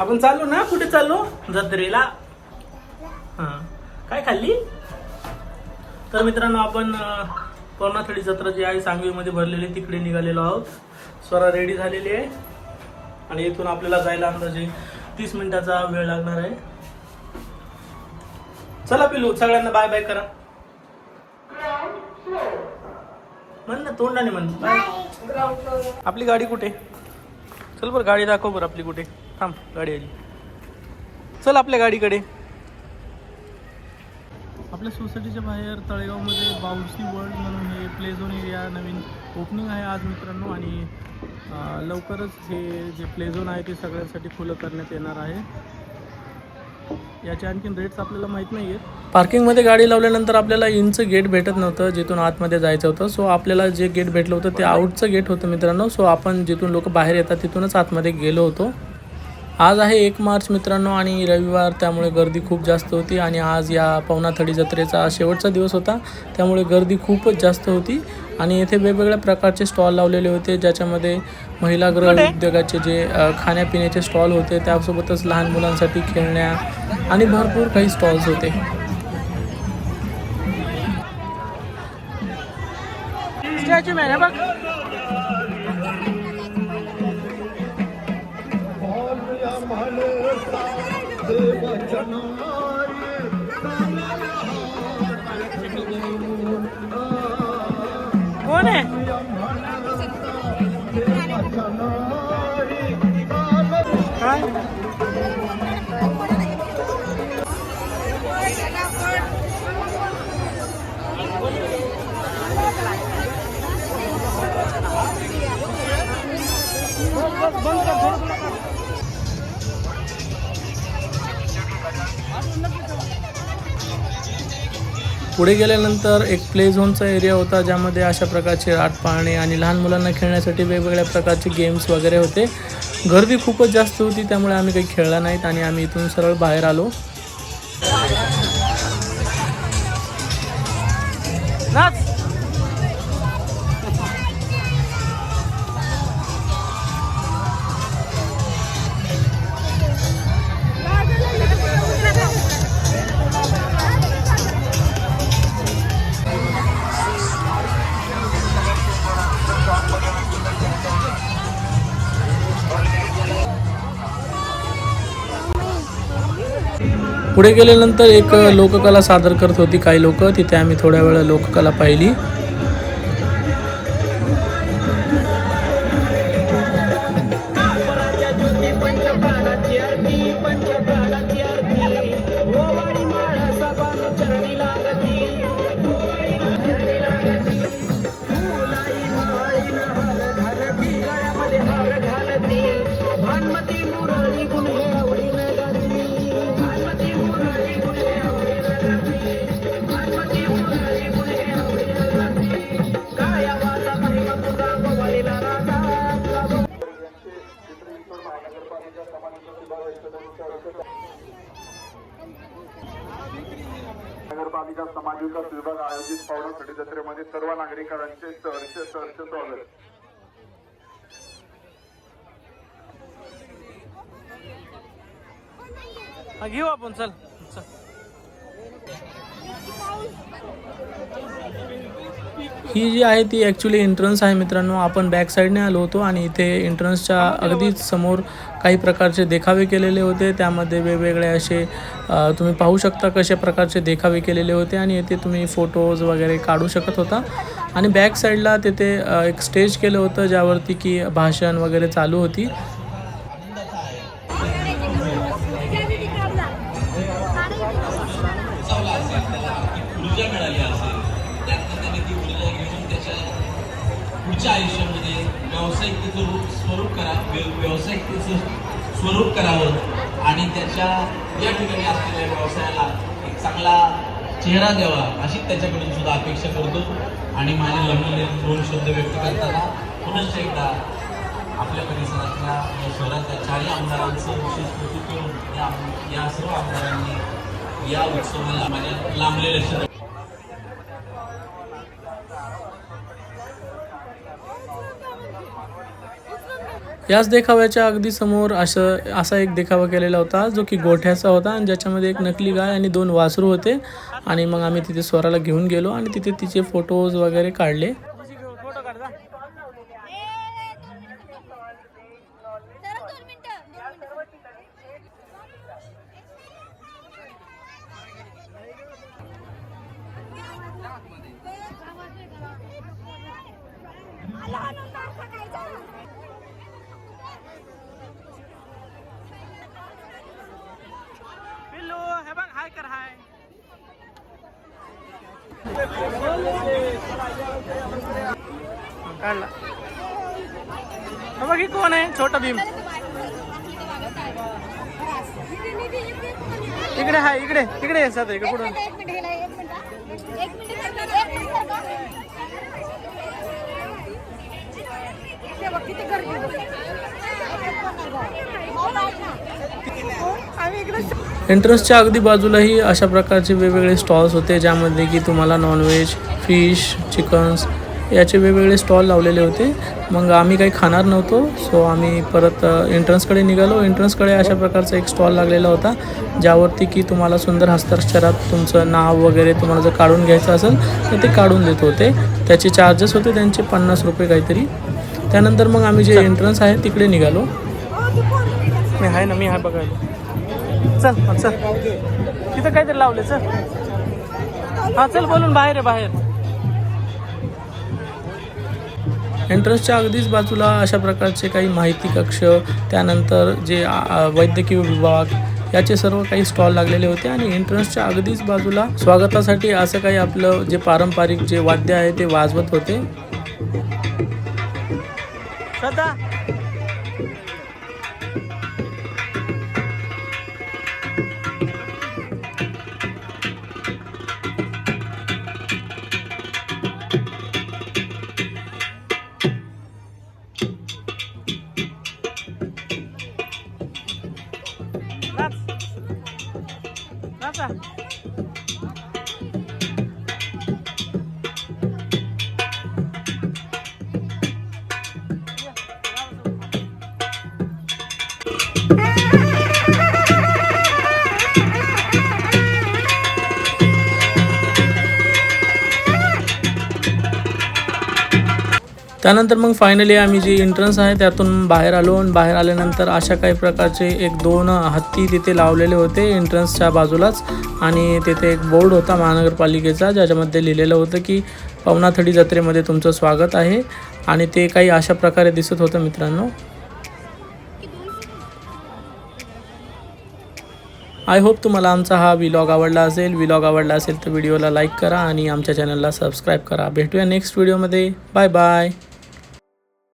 आपण चाललो ना, कुठे चाललो? जत्रेला. हा, काय खाल्ली? तर मित्रांनो, आपण पवनाथडी जत्रा जी आहे सांगवीमध्ये भरलेली, तिकडे निघालेलो आहोत. स्वरा रेडी झालेली आहे आणि इथून आपल्याला जायला अंदाजे 30 मिनिटाचा वेळ लागणार आहे. चला पिलू, सगळ्यांना बाय बाय करा. म्हण ना, तोंडाने म्हण बाय. आपली गाडी कुठे? चल बरं, गाडी दाखव बरं आपली कुठे. थांब, गाडी आली. चल आपल्या गाडीकडे. आपल्या सोसायटीच्या बाहेर तळेगावमध्ये बाउन्सी वर्ल्ड म्हणून हे प्ले झोन एरिया नवीन ओपनिंग आहे आज मित्रांनो. आणि लवकरच हे जे प्ले झोन आहे ते सगळ्यांसाठी खुलं करण्यात येणार आहे. याचे आणखीन रेट्स आपल्याला माहीत नाही आहेत. पार्किंगमध्ये गाडी लावल्यानंतर आपल्याला इनचं गेट भेटत नव्हतं, जिथून आतमध्ये जायचं होतं. सो आपल्याला जे गेट भेटलं होतं ते आउटचं गेट होतं मित्रांनो. सो आपण जिथून लोक बाहेर येतात तिथूनच आतमध्ये गेलो होतो. आज आहे 1 मार्च मित्रांनो आणि रविवार, त्यामुळे गर्दी खूप जास्त होती. आणि आज या पवनाथडी जत्रेचा शेवटचा दिवस होता, त्यामुळे गर्दी खूपच जास्त होती. आणि येथे वेगवेगळ्या प्रकारचे स्टॉल लावलेले होते, ज्याच्यामध्ये महिला गृह उद्योगाचे जे खाण्यापिण्याचे स्टॉल होते, त्यासोबतच लहान मुलांसाठी खेळण्या आणि भरपूर काही स्टॉल्स होते. स्टॅच्यू मॅन आहे बघ. कोण आहे? काय? पुढे गेल्यानंतर एक प्ले झोनचा एरिया होता, ज्यामध्ये अशा प्रकारचे राटपाळणे आणि लहान मुलांना खेळण्यासाठी वेगवेगळ्या प्रकारचे गेम्स वगैरे होते. गर्दी खूपच जास्त होती, त्यामुळे आम्ही काही खेळला नाहीत आणि आम्ही इथून सरळ बाहेर आलो. पुढे गेल्यानंतर एक लोककला सादर करत होती काही लोक, तिथे आम्ही थोड्या वेळ लोककला पाहिली. नगरपालिका समाज विकास विभाग आयोजित पवनाथडी जत्रेमध्ये सर्व नागरिकांचे सहर्ष स्वागत. घेऊ आपण. चल ही जी आहे ती ॲक्च्युली एंट्रन्स आहे मित्रांनो. आपण बॅक साईडने आलो होतो आणि इथे एंट्रन्सच्या अगदीच समोर काही प्रकारचे देखावे केलेले होते. त्यामध्ये वेगवेगळे असे तुम्ही पाहू शकता कशा प्रकारचे देखावे केलेले होते आणि इथे तुम्ही फोटोज वगैरे काढू शकत होता. आणि बॅक साईडला तिथे एक स्टेज केलं होतं, ज्यावरती की भाषण वगैरे चालू होती. आयुष्यामध्ये व्यावसायिकतेचं स्वरूप करावं आणि त्याच्या या ठिकाणी असलेल्या व्यवसायाला एक चांगला चेहरा द्यावा अशी त्याच्याकडून सुद्धा अपेक्षा करतो. आणि माझे लग्न 2 शब्द व्यक्त करताना पुनश्च एकदा आपल्या परिसरातल्या या शहरातल्या 4 आमदारांचं विशेष कौतुक करून या सर्व आमदारांनी या उत्सवाला माझ्या लांबलेल्या याच देखाव्याच्या अगदी समोर असा एक देखावा केलेला होता जो की गोठ्याचा होता आणि ज्याच्यामध्ये एक नकली गाय आणि 2 वासरू होते. आणि मग आम्ही तिथे स्वराला घेऊन गेलो आणि तिथे तिचे फोटोज वगैरे काढले. हाय कर हाय. काढला. बघ ही कोण आहे? छोटा भीम. इकडे हाय, इकडे इकडे सध्या इकडे पुढे. एंट्रन्सच्या अगदी बाजूलाही अशा प्रकारचे वेगवेगळे स्टॉल्स होते ज्यामध्ये की तुम्हाला नॉनव्हेज, फिश, चिकन्स याचे वेगवेगळे स्टॉल लावलेले होते. मग आम्ही काही खाणार नव्हतो, सो आम्ही परत एंट्रन्सकडे निघालो. एंट्रन्सकडे अशा प्रकारचा एक स्टॉल लागलेला होता ज्यावरती की तुम्हाला सुंदर हस्ताक्षरात तुमचं नाव वगैरे तुम्हाला जर काढून घ्यायचं असेल तर ते काढून देत होते. त्याचे चार्जेस होते त्यांचे 50 रुपये काहीतरी. त्यानंतर मग आम्ही जे एंट्रन्स आहे तिकडे निघालो. मी आहे बघायला. चल चल तिथं काहीतरी लावले. चल हां चल बोलून बाहेर आहे बाहेर. एंट्रन्सच्या अगदीच बाजूला अशा प्रकारचे काही माहिती कक्ष, त्यानंतर जे वैद्यकीय विभाग याचे सर्व काही स्टॉल लागलेले होते. आणि एंट्रन्सच्या अगदीच बाजूला स्वागतासाठी असं काही आपलं जे पारंपरिक जे वाद्य आहे ते वाजवत होते. सदा त्यानंतर मग फायनली आम्ही जी एंट्रन्स आहे त्यातून बाहेर आलो. आणि बाहेर आल्यानंतर अशा काही प्रकारचे 1-2 हत्ती तिथे लावलेले होते एंट्रन्सच्या बाजूलाच. आणि तिथे एक बोर्ड होता महानगरपालिकेचा ज्याच्यामध्ये लिहिलेलं होतं की पवनाथडी जत्रेमध्ये तुमचं स्वागत आहे. आणि ते काही अशा प्रकारे दिसत होतं मित्रांनो. आय होप तुम्हाला आमचा हा व्लॉग आवडला असेल. व्लॉग आवडला असेल तर व्हिडिओला लाईक करा आणि आमच्या चॅनलला सबस्क्राईब करा. भेटूया नेक्स्ट व्हिडिओमध्ये. Bye bye.